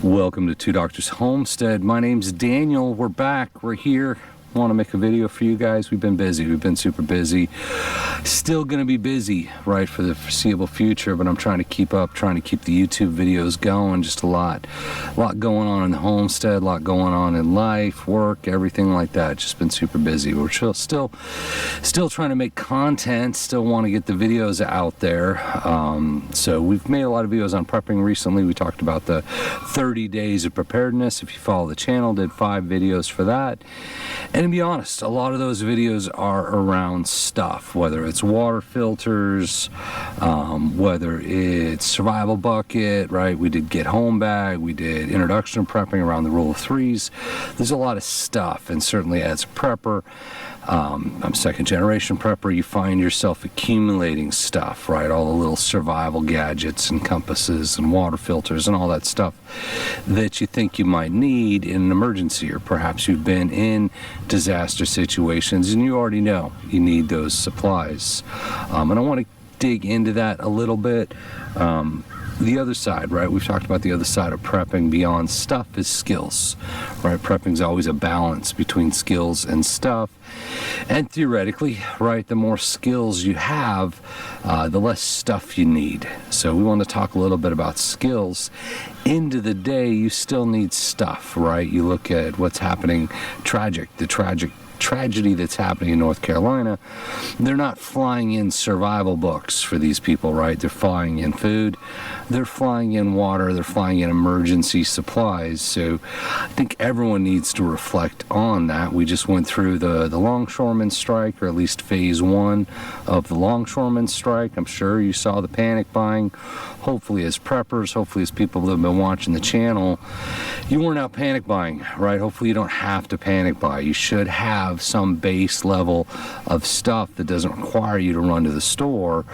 Welcome to Two Doctors Homestead. My name's Daniel. We're back. We're here. I want to make a video for you guys. We've been busy. We've been super busy. Still going to be busy, right, for the foreseeable future, but I'm trying to keep up, trying to keep the YouTube videos going. Just a lot going on in the homestead, a lot going on in life, work, everything like that. Just been super busy. We're still trying to make content, still want to get the videos out there. So we've made a lot of videos on prepping recently. We talked about the 30 days of preparedness. If you follow the channel, did 5 videos for that. And to be honest, a lot of those videos are around stuff, whether it's water filters, whether it's survival bucket, right? We did get home bag, we did introduction to prepping around the rule of threes. There's a lot of stuff, and certainly as a prepper, I'm second generation prepper, you find yourself accumulating stuff, right? All the little survival gadgets and compasses and water filters and all that stuff that you think you might need in an emergency, or perhaps you've been in disaster situations and you already know you need those supplies. And I want to dig into that a little bit. The other side, right? We've talked about the other side of prepping beyond stuff is skills, right? Prepping's always a balance between skills and stuff. And theoretically, right, the more skills you have, the less stuff you need. So we want to talk a little bit about skills. End of the day, you still need stuff, right? You look at what's happening, the tragedy that's happening in North Carolina. They're not flying in survival books for these people, right? They're flying in food, they're flying in water, they're flying in emergency supplies. So I think everyone needs to reflect on that. We just went through the longshoreman strike, or at least phase 1 of the longshoreman strike. I'm sure you saw the panic buying. Hopefully as preppers, hopefully as people that have been watching the channel, you weren't out panic buying, right? Hopefully you don't have to panic buy. You should have some base level of stuff that doesn't require you to run to the store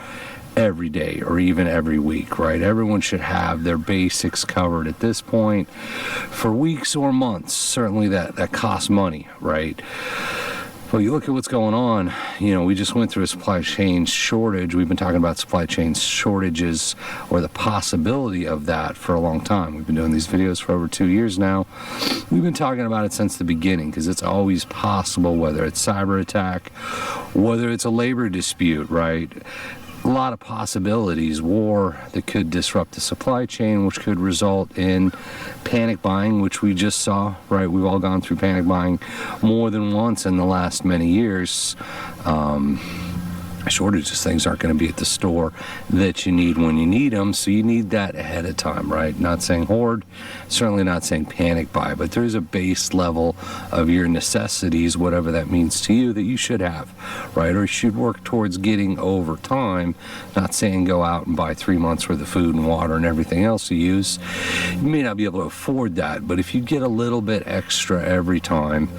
every day or even every week, right? Everyone should have their basics covered at this point for weeks or months. Certainly that costs money, right? Well, you look at what's going on, you know, we just went through a supply chain shortage. We've been talking about supply chain shortages, or the possibility of that, for a long time. We've been doing these videos for over 2 years now. We've been talking about it since the beginning, because it's always possible, whether it's cyber attack, whether it's a labor dispute, right? A lot of possibilities, war that could disrupt the supply chain, which could result in panic buying, which we just saw, right? We've all gone through panic buying more than once in the last many years. Shortages, things aren't going to be at the store that you need when you need them, so you need that ahead of time, right? Not saying hoard, certainly not saying panic buy, but there's a base level of your necessities, whatever that means to you, that you should have, right? Or you should work towards getting over time. Not saying go out and buy 3 months worth of food and water and everything else you use. You may not be able to afford that, but if you get a little bit extra every time,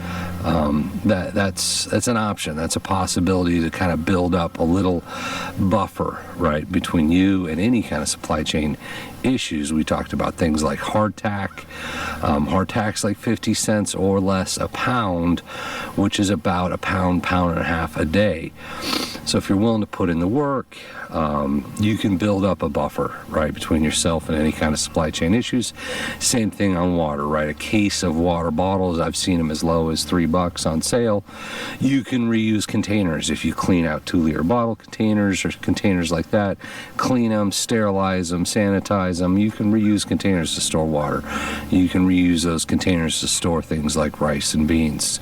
that's an option. That's a possibility to kind of build up a little buffer, right, between you and any kind of supply chain issues. We talked about things like hardtack. Hardtack's like 50 cents or less a pound, which is about a pound and a half a day. So if you're willing to put in the work, you can build up a buffer, right, between yourself and any kind of supply chain issues. Same thing on water, right? A case of water bottles, I've seen them as low as $3 on sale. You can reuse containers if you clean out 2-liter bottle containers or containers like that. Clean them, sterilize them, sanitize them. You can reuse containers to store water. You can reuse those containers to store things like rice and beans.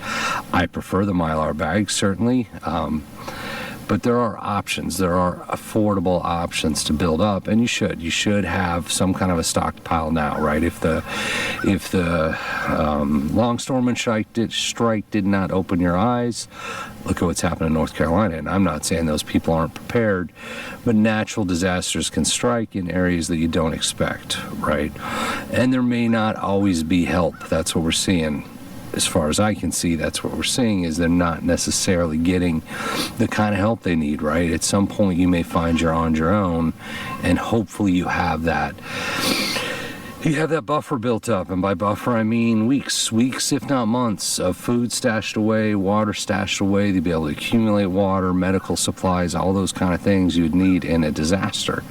I prefer the Mylar bags, certainly. But there are options. There are affordable options to build up, and you should have some kind of a stockpile now, right? If the longshoreman strike did not open your eyes, look at what's happened in North Carolina. And I'm not saying those people aren't prepared, but natural disasters can strike in areas that you don't expect, right? And there may not always be help. That's what we're seeing. As far as I can see, that's what we're seeing, is they're not necessarily getting the kind of help they need, right? At some point you may find you're on your own, and hopefully you have that buffer built up. And by buffer I mean weeks if not months of food stashed away, water stashed away, to be able to accumulate water, medical supplies, all those kind of things you'd need in a disaster.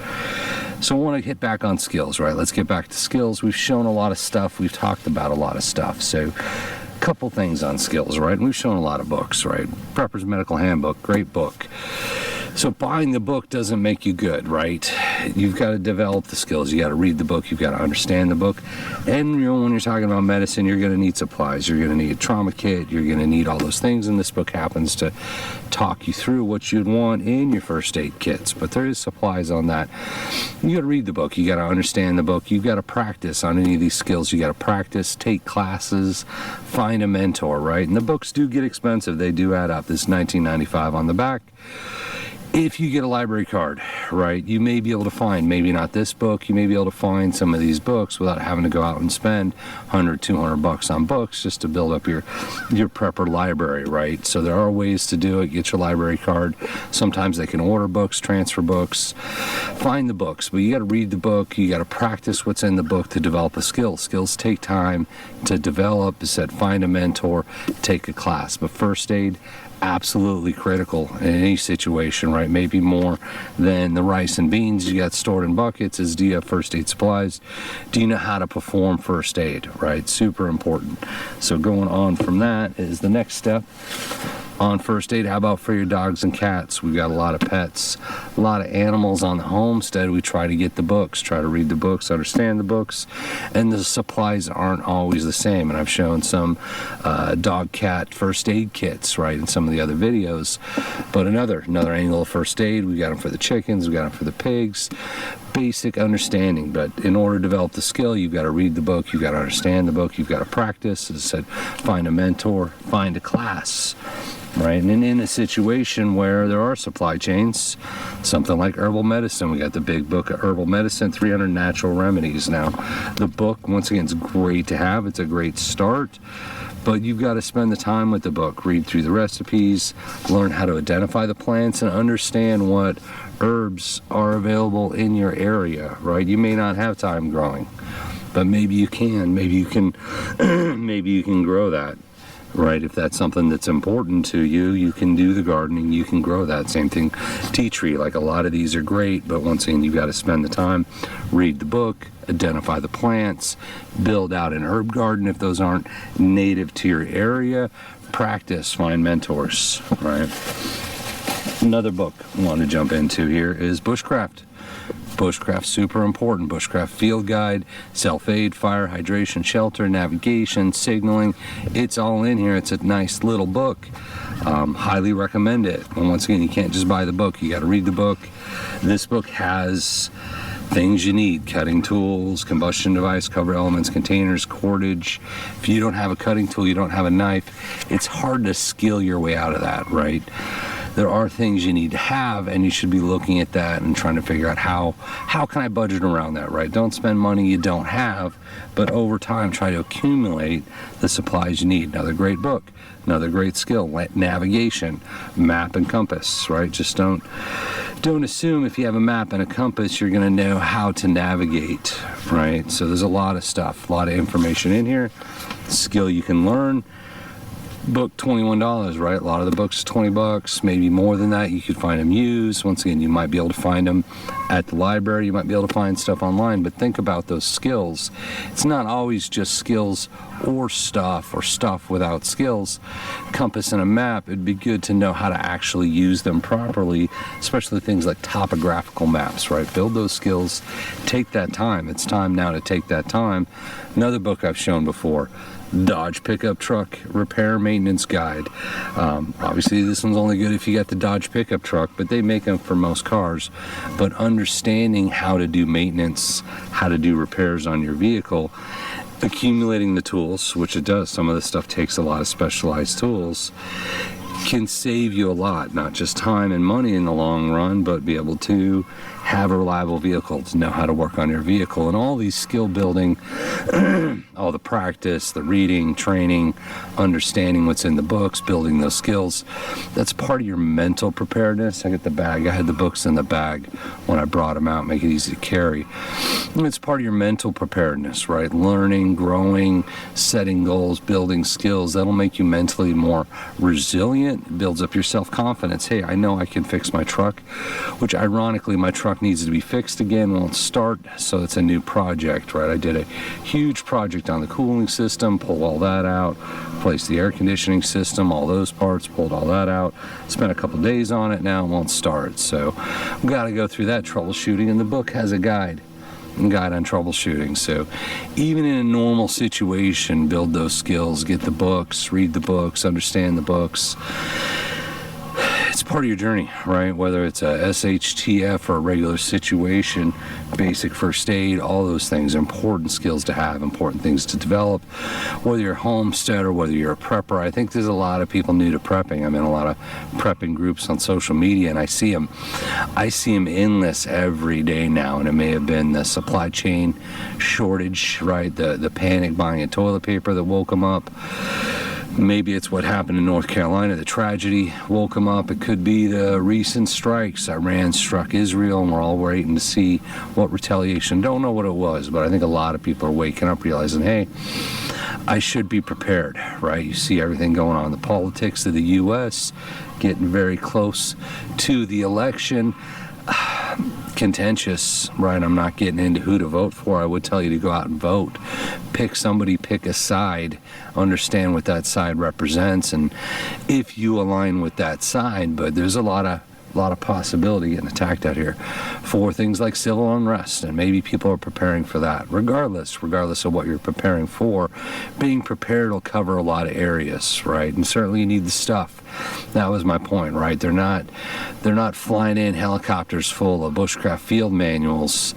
So I want to hit back on skills, right? Let's get back to skills. We've shown a lot of stuff. We've talked about a lot of stuff. So a couple things on skills, right? And we've shown a lot of books, right? Prepper's Medical Handbook, great book. So buying the book doesn't make you good, right? You've got to develop the skills. You got to read the book. You've got to understand the book. And when you're talking about medicine, you're going to need supplies. You're going to need a trauma kit. You're going to need all those things. And this book happens to talk you through what you'd want in your first aid kits. But there is supplies on that. You got to read the book. You got to understand the book. You've got to practice on any of these skills. You got to practice, take classes, find a mentor, right? And the books do get expensive. They do add up. This is $19.95 on the back. If you get a library card, right, you may be able to find, maybe not this book, you may be able to find some of these books without having to go out and spend $100, $200 on books just to build up your prepper library, right? So there are ways to do it. Get your library card. Sometimes they can order books, transfer books, find the books, but you got to read the book. You got to practice what's in the book to develop a skill. Skills take time to develop. Said find a mentor, take a class. But first aid, absolutely critical in any situation, right? Maybe more than the rice and beans you got stored in buckets is, do you have first aid supplies? Do you know how to perform first aid, right? Super important. So going on from that is the next step on first aid. How about for your dogs and cats? We've got a lot of pets, a lot of animals on the homestead. We try to get the books, try to read the books, understand the books, and the supplies aren't always the same. And I've shown some dog cat first aid kits, right, in some of the other videos. But another angle of first aid, we got them for the chickens, we got them for the pigs. Basic understanding, but in order to develop the skill, you've got to read the book, you've got to understand the book, you've got to practice. As I said, find a mentor, find a class, right? And in a situation where there are supply chains, something like herbal medicine, we got the big book of herbal medicine, 300 natural remedies. Now, the book, once again, is great to have. It's a great start. But you've got to spend the time with the book, read through the recipes, learn how to identify the plants, and understand what herbs are available in your area, right? You may not have time growing, but maybe you can. Maybe you can maybe you can grow that, right? If that's something that's important to you, you can do the gardening, you can grow that. Same thing, tea tree, like a lot of these are great, but once again, you've got to spend the time, read the book, identify the plants, build out an herb garden if those aren't native to your area, practice, find mentors, right? Another book I want to jump into here is Bushcraft. Bushcraft, super important. Bushcraft Field Guide, Self-Aid, Fire, Hydration, Shelter, Navigation, Signaling. It's all in here. It's a nice little book. Highly recommend it. And once again, you can't just buy the book. You got to read the book. This book has things you need: cutting tools, combustion device, cover elements, containers, cordage. If you don't have a cutting tool, you don't have a knife, it's hard to skill your way out of that, right? There are things you need to have, and you should be looking at that and trying to figure out how can I budget around that, right? Don't spend money you don't have, but over time try to accumulate the supplies you need. Another great book, another great skill, navigation, map and compass, right? Just don't assume if you have a map and a compass you're going to know how to navigate, right? So there's a lot of stuff, a lot of information in here, skill you can learn. Book $21, right? A lot of the books $20, maybe more than that. You could find them used. Once again, you might be able to find them at the library. You might be able to find stuff online, but think about those skills. It's not always just skills or stuff without skills. Compass and a map, it'd be good to know how to actually use them properly, especially things like topographical maps, right? Build those skills. Take that time. It's time now to take that time. Another book I've shown before, Dodge Pickup Truck Repair Maintenance Guide. Obviously this one's only good if you got the Dodge pickup truck, but they make them for most cars. But understanding how to do maintenance, how to do repairs on your vehicle, accumulating the tools, which it does, some of this stuff takes a lot of specialized tools, can save you a lot, not just time and money in the long run, but be able to have a reliable vehicle, to know how to work on your vehicle. And all these skill building, all the practice, the reading, training, understanding what's in the books, building those skills, that's part of your mental preparedness. I got the bag, I had the books in the bag when I brought them out, make it easy to carry. And it's part of your mental preparedness, right? Learning, growing, setting goals, building skills, that'll make you mentally more resilient, builds up your self-confidence. Hey, I know I can fix my truck, which ironically my truck truck needs to be fixed again, won't start, so it's a new project, right? I did a huge project on the cooling system, pulled all that out, replaced the air conditioning system, all those parts, pulled all that out, spent a couple days on it, now it won't start. So I've got to go through that troubleshooting, and the book has a guide on troubleshooting. So even in a normal situation, build those skills, get the books, read the books, understand the books. It's part of your journey, right? Whether it's a Shtf or a regular situation, basic first aid, all those things are important skills to have, important things to develop. Whether you're a homestead or whether you're a prepper, I think there's a lot of people new to prepping. I'm in a lot of prepping groups on social media, and I see them endless every day now. And it may have been the supply chain shortage, right? The panic buying of toilet paper that woke them up. Maybe it's what happened in North Carolina, the tragedy woke them up. It could be the recent strikes. Iran struck Israel, and we're all waiting to see what retaliation. Don't know what it was, but I think a lot of people are waking up realizing, hey, I should be prepared, right? You see everything going on in the politics of the U.S., getting very close to the election. Contentious, right? I'm not getting into who to vote for. I would tell you to go out and vote. Pick somebody, pick a side, understand what that side represents, and if you align with that side. But there's a lot of possibility getting attacked out here for things like civil unrest, and maybe people are preparing for that. Regardless of what you're preparing for, being prepared will cover a lot of areas, right? And certainly you need the stuff. That was my point, right? They're not flying in helicopters full of bushcraft field manuals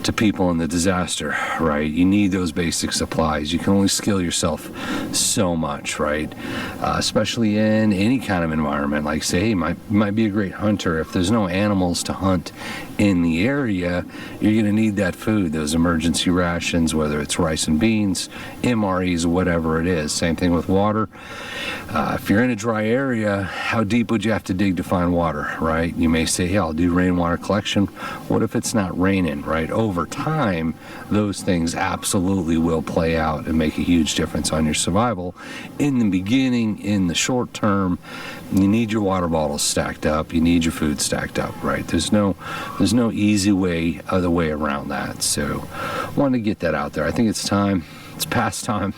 to people in the disaster, right? You need those basic supplies. You can only skill yourself so much, right? Especially in any kind of environment. Like, say, hey, might be a great hunter. If there's no animals to hunt in the area, you're going to need that food, those emergency rations, whether it's rice and beans, MREs, whatever it is. Same thing with water. If you're in a dry area, how deep would you have to dig to find water, right? You may say, hey, I'll do rainwater collection. What if it's not raining, right? Over time, those things absolutely will play out and make a huge difference on your survival. In the beginning, in the short term, you need your water bottles stacked up. You need your food stacked up, right? There's no easy other way around that. So, wanted to get that out there. I think it's time. It's past time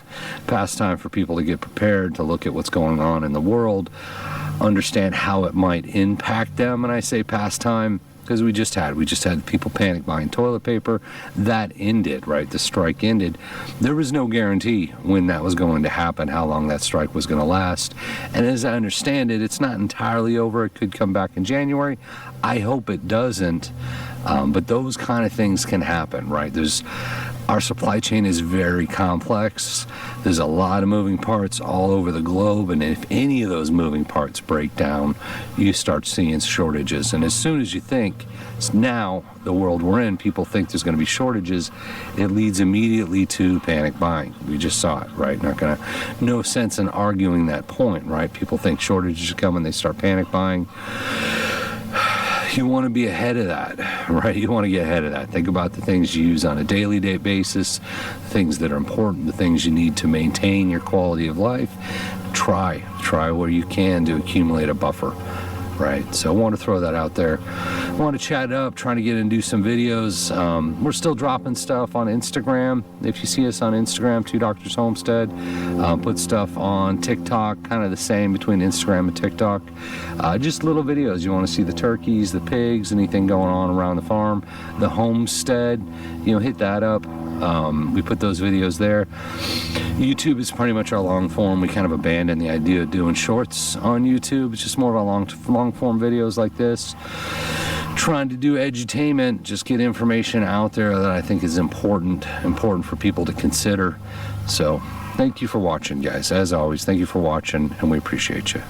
for people to get prepared, to look at what's going on in the world, understand how it might impact them. And I say past time because we just had people panic buying toilet paper. That ended, right? The strike ended. There was no guarantee when that was going to happen, how long that strike was going to last. And as I understand it, it's not entirely over. It could come back in January. I hope it doesn't. But those kind of things can happen, right? Our supply chain is very complex. There's a lot of moving parts all over the globe, and if any of those moving parts break down, you start seeing shortages. And as soon as you think, now the world we're in, people think there's going to be shortages, it leads immediately to panic buying. We just saw it, right? No sense in arguing that point, right? People think shortages are coming, they start panic buying. You want to be ahead of that, right? You want to get ahead of that. Think about the things you use on a daily basis, things that are important, the things you need to maintain your quality of life. Try where you can to accumulate a buffer, right? So I want to throw that out there. I want to chat up, trying to get in and do some videos. We're still dropping stuff on Instagram. If you see us on Instagram, 2 Doctors Homestead, put stuff on TikTok, kind of the same between Instagram and TikTok. Just little videos. You want to see the turkeys, the pigs, anything going on around the farm, the homestead, hit that up. We put those videos there. YouTube is pretty much our long form. We kind of abandoned the idea of doing shorts on YouTube. It's just more of our long form videos like this. Trying to do edutainment, just get information out there that I think is important for people to consider. So thank you for watching, guys. As always, thank you for watching, and we appreciate you.